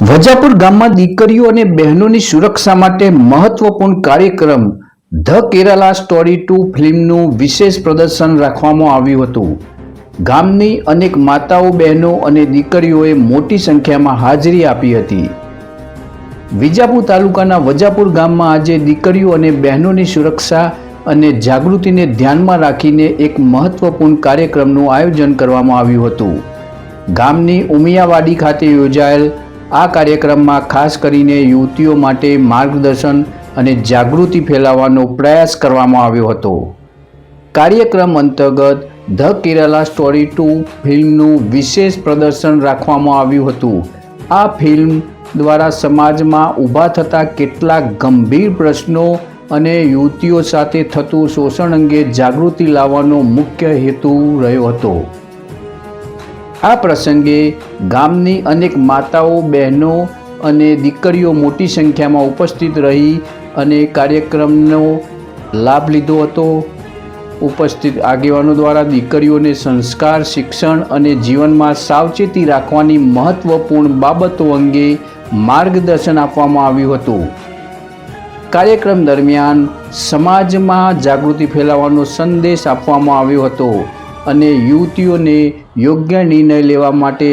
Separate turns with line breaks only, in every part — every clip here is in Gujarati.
વજાપુર ગામમાં દીકરીઓ અને બહેનોની સુરક્ષા માટે મહત્વપૂર્ણ કાર્યક્રમ ધ કેરાલા સ્ટોરી 2 ફિલ્મનું વિશેષ પ્રદર્શન રાખવામાં આવ્યું હતું. ગામની અનેક માતાઓ, બહેનો અને દીકરીઓએ મોટી સંખ્યામાં હાજરી આપી હતી. વિજાપુર તાલુકાના વજાપુર ગામમાં આજે દીકરીઓ અને બહેનોની સુરક્ષા અને જાગૃતિને ધ્યાનમાં રાખીને એક મહત્વપૂર્ણ કાર્યક્રમનું આયોજન કરવામાં આવ્યું હતું. ગામની ઉમિયાવાડી ખાતે યોજાયેલ આ કાર્યક્રમમાં ખાસ કરીને યુવતીઓ માટે માર્ગદર્શન અને જાગૃતિ ફેલાવવાનો પ્રયાસ કરવામાં આવ્યો હતો. કાર્યક્રમ અંતર્ગત ધ કેરાલા સ્ટોરી 2 ફિલ્મનું વિશેષ પ્રદર્શન રાખવામાં આવ્યું હતું. આ ફિલ્મ દ્વારા સમાજમાં ઊભા થતા કેટલાક ગંભીર પ્રશ્નો અને યુવતીઓ સાથે થતું શોષણ અંગે જાગૃતિ લાવવાનો મુખ્ય હેતુ રહ્યો હતો. આ પ્રસંગે ગામની અનેક માતાઓ, બહેનો અને દીકરીઓ મોટી સંખ્યામાં ઉપસ્થિત રહી અને કાર્યક્રમનો લાભ લીધો હતો. ઉપસ્થિત આગેવાનો દ્વારા દીકરીઓને સંસ્કાર, શિક્ષણ અને જીવનમાં સાવચેતી રાખવાની મહત્વપૂર્ણ બાબતો અંગે માર્ગદર્શન આપવામાં આવ્યું હતું. કાર્યક્રમ દરમિયાન સમાજમાં જાગૃતિ ફેલાવવાનો સંદેશ આપવામાં આવ્યો હતો અને યુવતીઓને યોગ્ય નિર્ણય લેવા માટે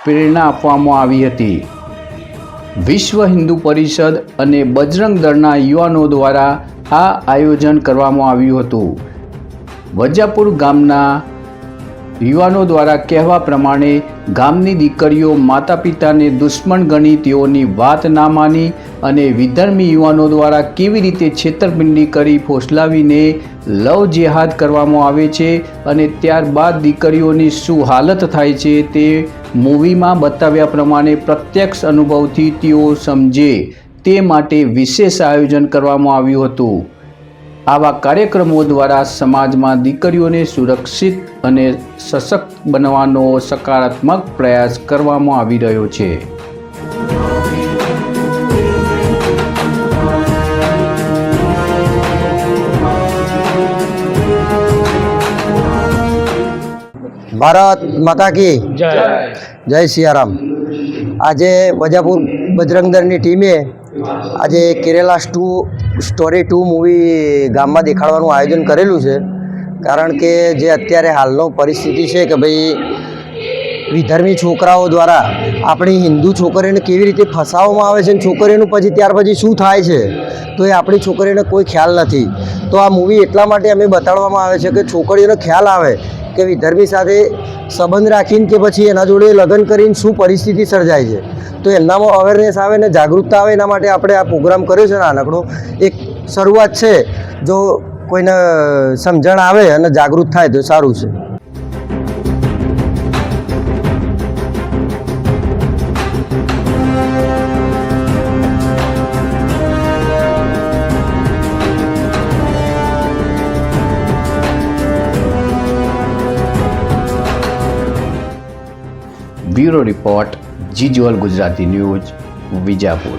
પ્રેરણા આપવામાં આવી હતી. વિશ્વ હિન્દુ પરિષદ અને બજરંગ દળના યુવાનો દ્વારા આ આયોજન કરવામાં આવ્યું હતું. વજાપુર ગામના યુવાનો દ્વારા કહેવા પ્રમાણે ગામની દીકરીઓ માતા પિતાને દુશ્મન ગણી તેઓની વાત ના માની અને વિધર્મી યુવાનો દ્વારા કેવી રીતે છેતરપિંડી કરી ફોસલાવીને લવ જેહાદ કરવામાં આવે છે અને ત્યારબાદ દીકરીઓની શું હાલત થાય છે તે મૂવીમાં બતાવ્યા પ્રમાણે પ્રત્યક્ષ અનુભવથી તેઓ સમજે તે માટે વિશેષ આયોજન કરવામાં આવ્યું હતું. આવા કાર્યક્રમો દ્વારા સમાજમાં દીકરીઓને સુરક્ષિત અને સશક્ત બનાવવાનો સકારાત્મક પ્રયાસ કરવામાં આવી રહ્યો છે.
ભારત માતા કી જય સિયારામ. આજે વજાપુર બજરંગ દળની ટીમે આજે કેરાલા સ્ટોરી 2 મૂવી ગામમાં દેખાડવાનું આયોજન કરેલું છે. કારણ કે જે અત્યારે હાલનો પરિસ્થિતિ છે કે ભાઈ વિધર્મી છોકરાઓ દ્વારા આપણી હિન્દુ છોકરીઓને કેવી રીતે ફસાવવામાં આવે છે અને છોકરીઓનું પછી ત્યાર પછી શું થાય છે તો એ આપણી છોકરીઓને કોઈ ખ્યાલ નથી. તો આ મૂવી એટલા માટે અમે બતાડવામાં આવે છે કે છોકરીઓને ખ્યાલ આવે કે વિધર્મી સાથે સંબંધ રાખીને કે પછી એના જોડે લગ્ન કરીને શું પરિસ્થિતિ સર્જાય છે. તો એમનામાં અવેરનેસ આવે ને જાગૃતતા આવે એના માટે આપણે આ પ્રોગ્રામ કર્યો છે. નાનકડો એક શરૂઆત છે. જો કોઈને સમજણ આવે અને જાગૃત થાય તો સારું છે.
બ્યુરો રિપોર્ટ, જીજ્વલ ગુજરાતી ન્યૂઝ, વિજાપુર.